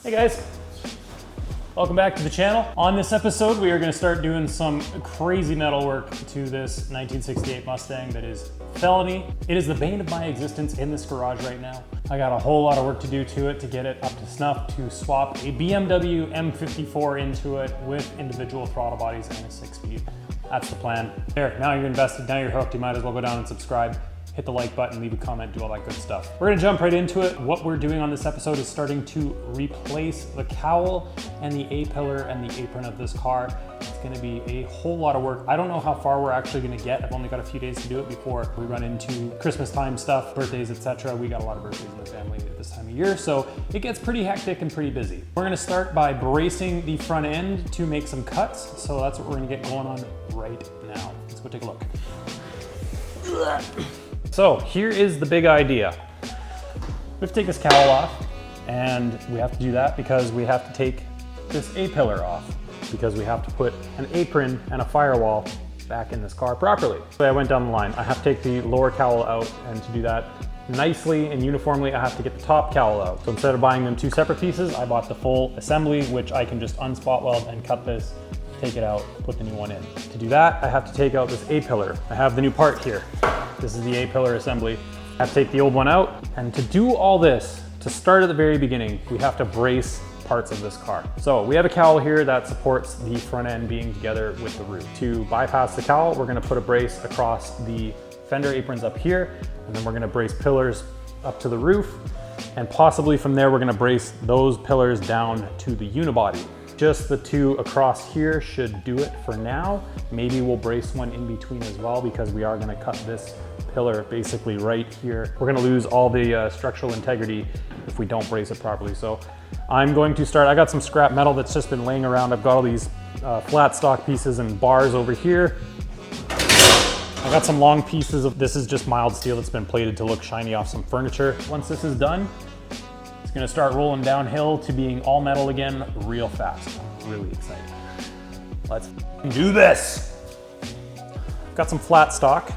Hey guys, welcome back to the channel. On this episode, we are going to start doing some crazy metal work to this 1968 Mustang that is felony. It is the bane of my existence in this garage right now. I got a whole lot of work to do to it to get it up to snuff, to swap a BMW M54 into it with individual throttle bodies and a 6-speed. That's the plan. There, now you're invested, now you're hooked, you might as well go down and subscribe. Hit the like button, leave a comment, do all that good stuff. We're gonna jump right into it. What we're doing on this episode is starting to replace the cowl and the A-pillar and the apron of this car. It's gonna be a whole lot of work. I don't know how far we're actually gonna get. I've only got a few days to do it before we run into Christmas time stuff, birthdays, etc. We got a lot of birthdays in the family at this time of year, so it gets pretty hectic and pretty busy. We're gonna start by bracing the front end to make some cuts, so that's what we're gonna get going on right now. Let's go take a look. So here is the big idea. We have to take this cowl off, and we have to do that because we have to take this A-pillar off, because we have to put an apron and a firewall back in this car properly. So I went down the line. I have to take the lower cowl out, and to do that nicely and uniformly, I have to get the top cowl out. So instead of buying them two separate pieces, I bought the full assembly, which I can just unspot weld and cut this, take it out, put the new one in. To do that, I have to take out this A-pillar. I have the new part here. This is the A-pillar assembly. I have to take the old one out. And to do all this, to start at the very beginning, we have to brace parts of this car. So we have a cowl here that supports the front end being together with the roof. To bypass the cowl, we're gonna put a brace across the fender aprons up here, and then we're gonna brace pillars up to the roof. And possibly from there, we're gonna brace those pillars down to the unibody. Just the two across here should do it for now. Maybe we'll brace one in between as well, because we are gonna cut this pillar basically right here. We're gonna lose all the structural integrity if we don't brace it properly. So I'm going to start, I got some scrap metal that's just been laying around. I've got all these flat stock pieces and bars over here. I got some long pieces of, this is just mild steel that's been plated to look shiny off some furniture. Once this is done, it's gonna start rolling downhill to being all metal again real fast. I'm really excited. Let's do this. I've got some flat stock,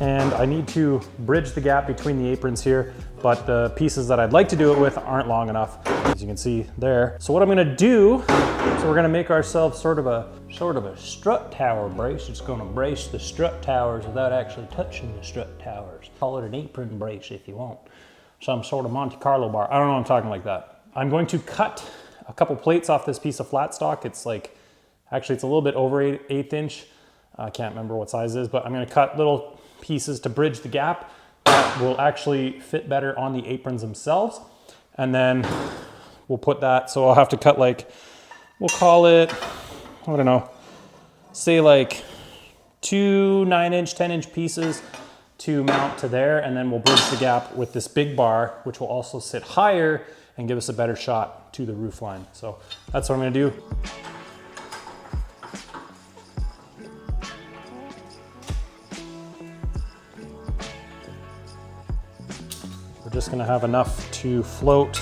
and I need to bridge the gap between the aprons here, but the pieces that I'd like to do it with aren't long enough, as you can see there. So what I'm gonna do, so we're gonna make ourselves sort of a strut tower brace. It's gonna brace the strut towers without actually touching the strut towers. Call it an apron brace if you want. Some sort of Monte Carlo bar. I don't know, I'm talking like that. I'm going to cut a couple plates off this piece of flat stock. It's like, actually it's a little bit over 1/8 inch. I can't remember what size it is, but I'm gonna cut little pieces to bridge the gap that will actually fit better on the aprons themselves. And then we'll put that, so I'll have to cut like, we'll call it, I don't know, say like 2 9-inch, 10-inch pieces to mount to there, and then we'll bridge the gap with this big bar, which will also sit higher and give us a better shot to the roof line. So that's what I'm gonna do. We're just gonna have enough to float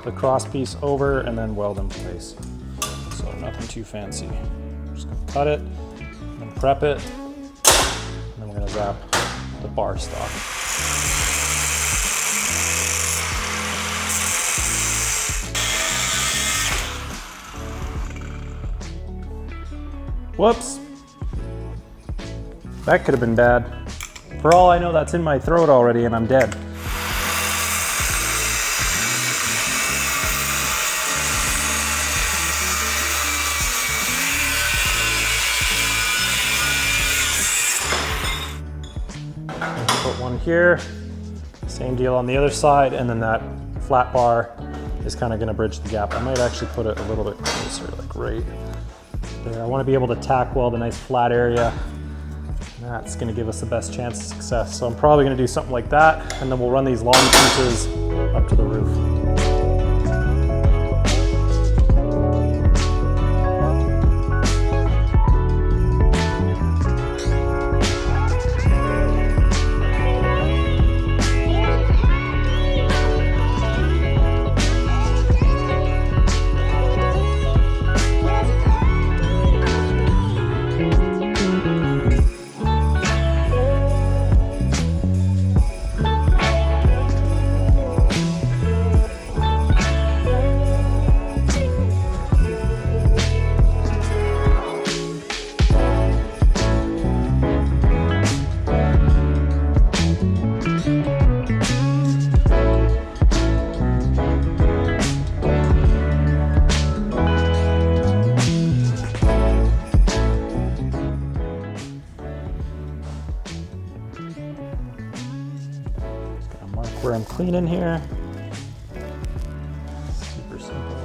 the cross piece over and then weld in place. So nothing too fancy. Just gonna cut it, and then prep it, and then we're gonna zap the bar stock. Whoops. That could have been bad. For all I know, that's in my throat already and I'm dead. Put one here, same deal on the other side, and then that flat bar is kind of going to bridge the gap. I might actually put it a little bit closer, like right there. I want to be able to tack weld a nice flat area. That's going to give us the best chance of success. So I'm probably going to do something like that, and then we'll run these long pieces up to the roof. some clean in here. Super simple.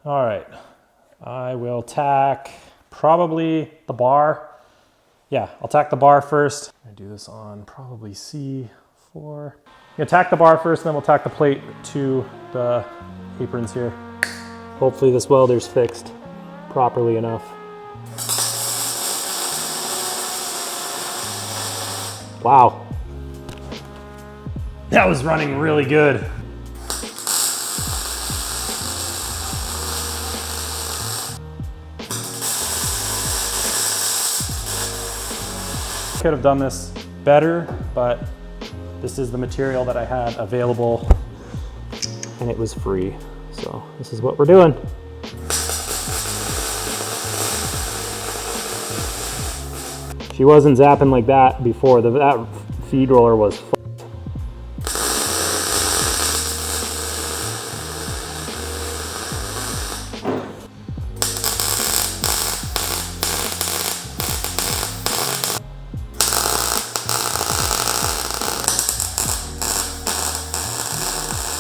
All right, I will tack probably the bar. Yeah, I'll tack the bar first. I do this on probably C4. Yeah, tack the bar first, then we'll tack the plate to the aprons here. Hopefully this welder's fixed properly enough. Wow. That was running really good. Could have done this better, but this is the material that I had available and it was free. So this is what we're doing. She wasn't zapping like that before. That feed roller was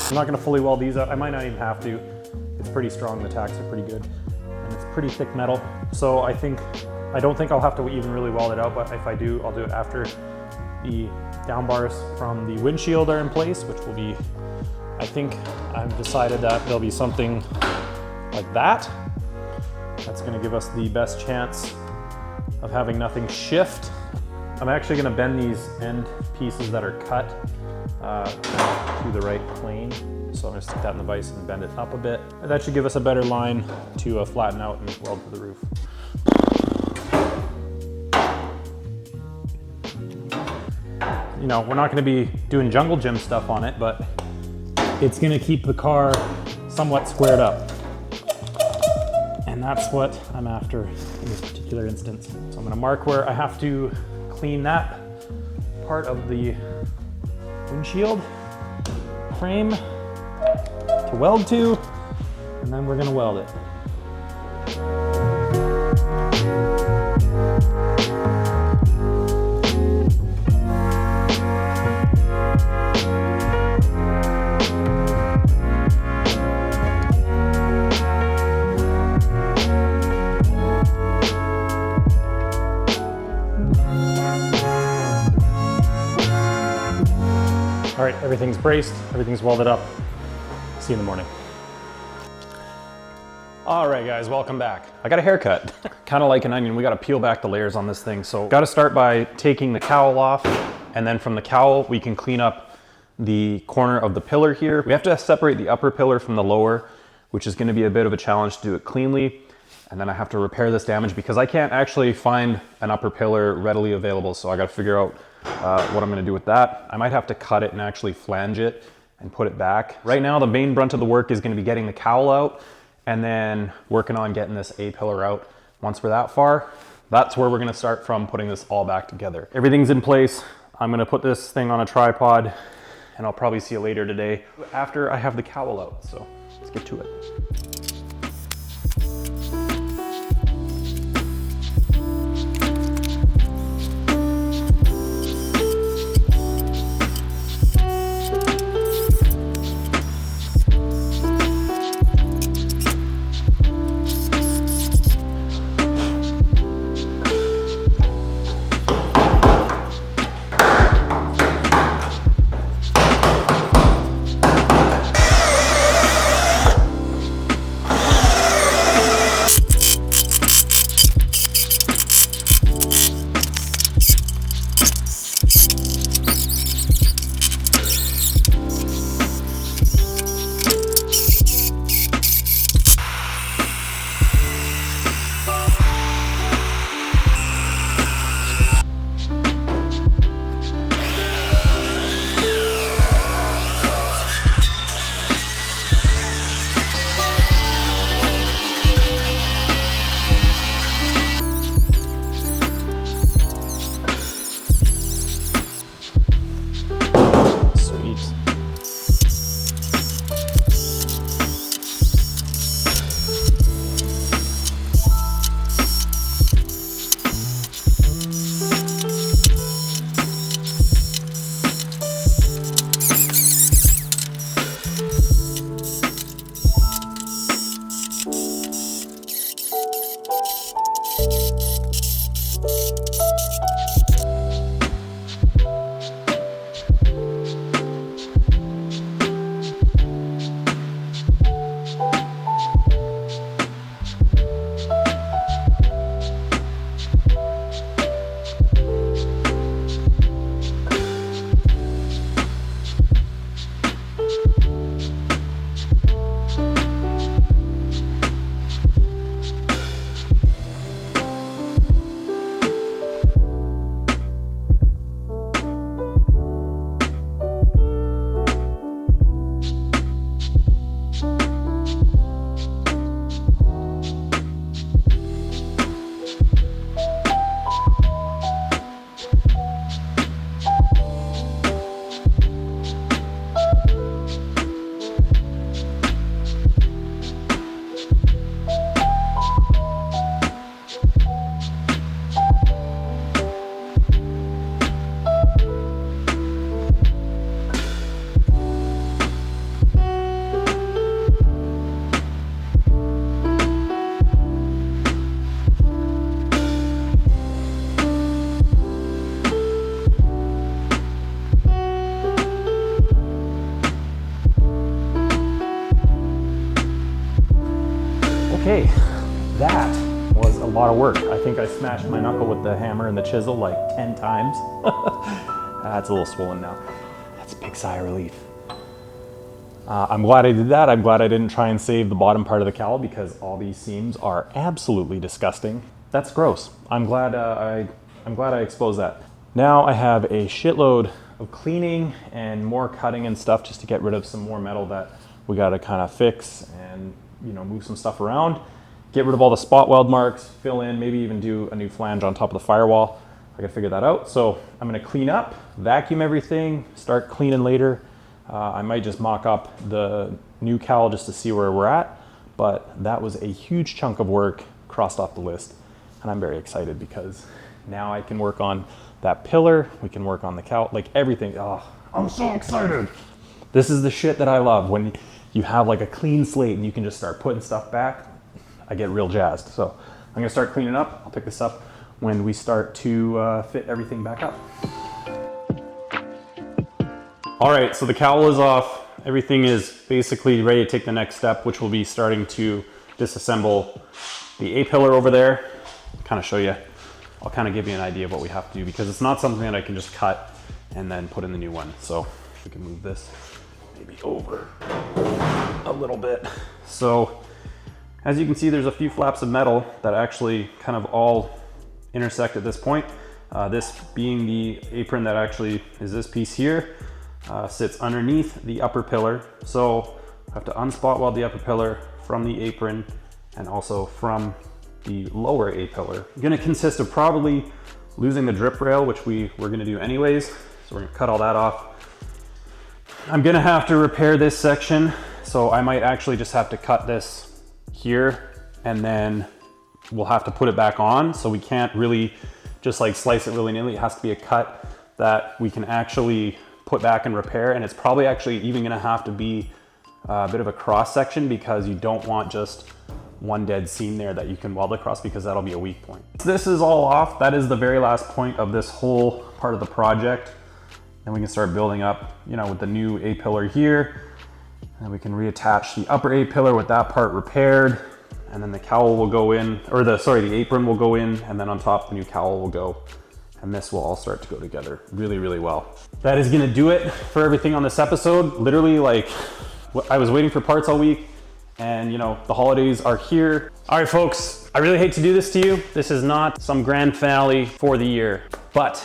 I'm not gonna fully weld these out. I might not even have to. It's pretty strong, the tacks are pretty good. And it's pretty thick metal. So I don't think I'll have to even really weld it out, but if I do, I'll do it after the down bars from the windshield are in place, which will be, I think I've decided that there'll be something like that. That's gonna give us the best chance of having nothing shift. I'm actually gonna bend these end pieces that are cut to the right plane. So I'm gonna stick that in the vise and bend it up a bit. And that should give us a better line to flatten out and weld to the roof. You know, we're not gonna be doing jungle gym stuff on it, but it's gonna keep the car somewhat squared up. And that's what I'm after in this particular instance. So I'm gonna mark where I have to clean that part of the windshield frame to weld to, and then we're gonna weld it. All right, everything's braced, everything's welded up. See you in the morning. All right, guys, welcome back. I got a haircut. Kind of like an onion, we gotta peel back the layers on this thing. So gotta start by taking the cowl off, and then from the cowl, we can clean up the corner of the pillar here. We have to separate the upper pillar from the lower, which is gonna be a bit of a challenge to do it cleanly. And then I have to repair this damage because I can't actually find an upper pillar readily available. So I gotta figure out what I'm gonna do with that. I might have to cut it and actually flange it and put it back. Right now, the main brunt of the work is gonna be getting the cowl out and then working on getting this A-pillar out. Once we're that far, that's where we're gonna start from putting this all back together. Everything's in place. I'm gonna put this thing on a tripod and I'll probably see you later today after I have the cowl out. So let's get to it. work. I think I smashed my knuckle with the hammer and the chisel like 10 times. It's a little swollen now. That's a big sigh of relief. I'm glad I did that. I'm glad I didn't try and save the bottom part of the cowl because all these seams are absolutely disgusting. That's gross. I'm glad I exposed that. Now I have a shitload of cleaning and more cutting and stuff just to get rid of some more metal that we got to kind of fix and, you know, move some stuff around. Get rid of all the spot weld marks, fill in, maybe even do a new flange on top of the firewall. I gotta figure that out. So I'm gonna clean up, vacuum everything, start cleaning later. I might just mock up the new cowl just to see where we're at, but that was a huge chunk of work crossed off the list. And I'm very excited because now I can work on that pillar, we can work on the cowl, like everything. Oh, I'm so excited. This is the shit that I love, when you have like a clean slate and you can just start putting stuff back. I get real jazzed. So I'm gonna start cleaning up. I'll pick this up when we start to fit everything back up. All right, so the cowl is off. Everything is basically ready to take the next step, which will be starting to disassemble the A-pillar over there. Kind of show you, I'll kind of give you an idea of what we have to do because it's not something that I can just cut and then put in the new one. So we can move this maybe over a little bit. So as you can see, there's a few flaps of metal that actually kind of all intersect at this point. This being the apron that actually is this piece here, sits underneath the upper pillar. So I have to unspot weld the upper pillar from the apron and also from the lower A-pillar. Gonna consist of probably losing the drip rail, which we're gonna do anyways. So we're gonna cut all that off. I'm gonna have to repair this section. So I might actually just have to cut this here and then we'll have to put it back on. So we can't really just like slice it willy-nilly. It has to be a cut that we can actually put back and repair. And it's probably actually even gonna have to be a bit of a cross section because you don't want just one dead seam there that you can weld across because that'll be a weak point. This is all off. That is the very last point of this whole part of the project. Then we can start building up, you know, with the new A-pillar here. And we can reattach the upper A-pillar with that part repaired. And then the cowl will go in, or the apron will go in, and then on top the new cowl will go. And this will all start to go together really, really well. That is gonna do it for everything on this episode. Literally, like, I was waiting for parts all week and, you know, the holidays are here. All right, folks, I really hate to do this to you. This is not some grand finale for the year, but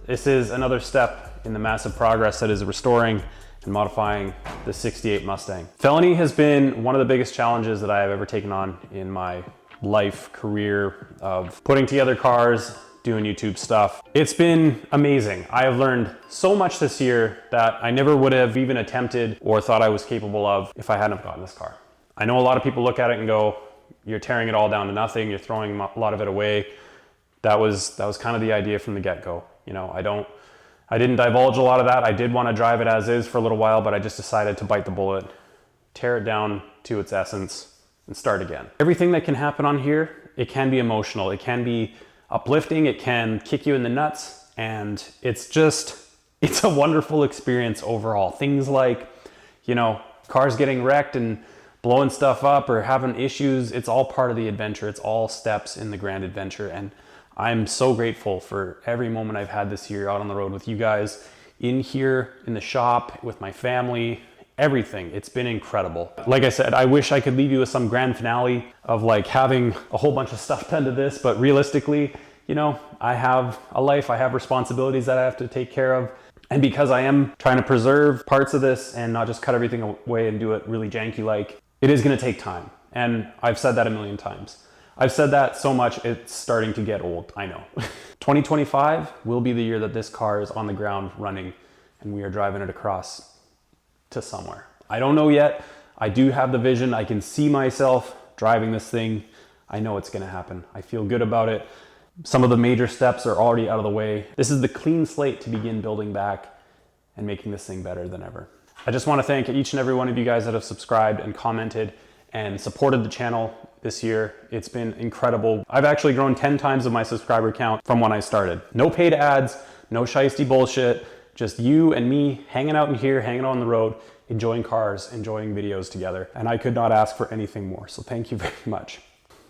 this is another step in the massive progress that is restoring and modifying the 68 Mustang. Felony has been one of the biggest challenges that I have ever taken on in my life, career of putting together cars, doing YouTube stuff. It's been amazing. I have learned so much this year that I never would have even attempted or thought I was capable of if I hadn't gotten this car. I know a lot of people look at it and go, you're tearing it all down to nothing, you're throwing a lot of it away. That was kind of the idea from the get-go. You know, I didn't divulge a lot of that. I did want to drive it as is for a little while, but I just decided to bite the bullet, tear it down to its essence, and start again. Everything that can happen on here, it can be emotional, it can be uplifting, it can kick you in the nuts, and it's a wonderful experience overall. Things like, you know, cars getting wrecked and blowing stuff up or having issues, it's all part of the adventure. It's all steps in the grand adventure, and I'm so grateful for every moment I've had this year out on the road with you guys, in here, in the shop, with my family, everything. It's been incredible. Like I said, I wish I could leave you with some grand finale of like having a whole bunch of stuff done to this, but realistically, you know, I have a life, I have responsibilities that I have to take care of. And because I am trying to preserve parts of this and not just cut everything away and do it really janky like, it is gonna take time. And I've said that a million times. I've said that so much, it's starting to get old, I know. 2025 will be the year that this car is on the ground running and we are driving it across to somewhere. I don't know yet. I do have the vision. I can see myself driving this thing. I know it's gonna happen. I feel good about it. Some of the major steps are already out of the way. This is the clean slate to begin building back and making this thing better than ever. I just wanna thank each and every one of you guys that have subscribed and commented and supported the channel this year. It's been incredible. I've actually grown 10 times of my subscriber count from when I started. No paid ads, no shiesty bullshit, just you and me hanging out in here, hanging out on the road, enjoying cars, enjoying videos together. And I could not ask for anything more. So thank you very much.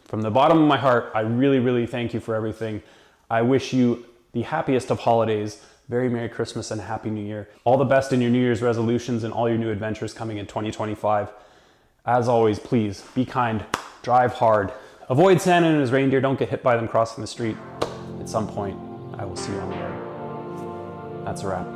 For From the bottom of my heart, I really, really thank you for everything. I wish you the happiest of holidays. Very Merry Christmas and Happy New Year. All the best in your New Year's resolutions and all your new adventures coming in 2025. As always, please be kind, drive hard, avoid Santa and his reindeer, don't get hit by them crossing the street. At some point, I will see you on the road. That's a wrap.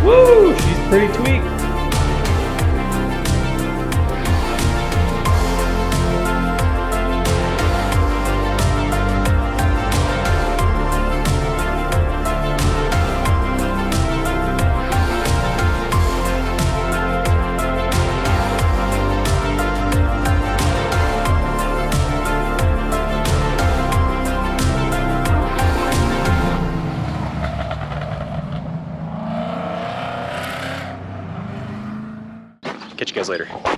Woo! She's pretty tweaked. Catch you guys later.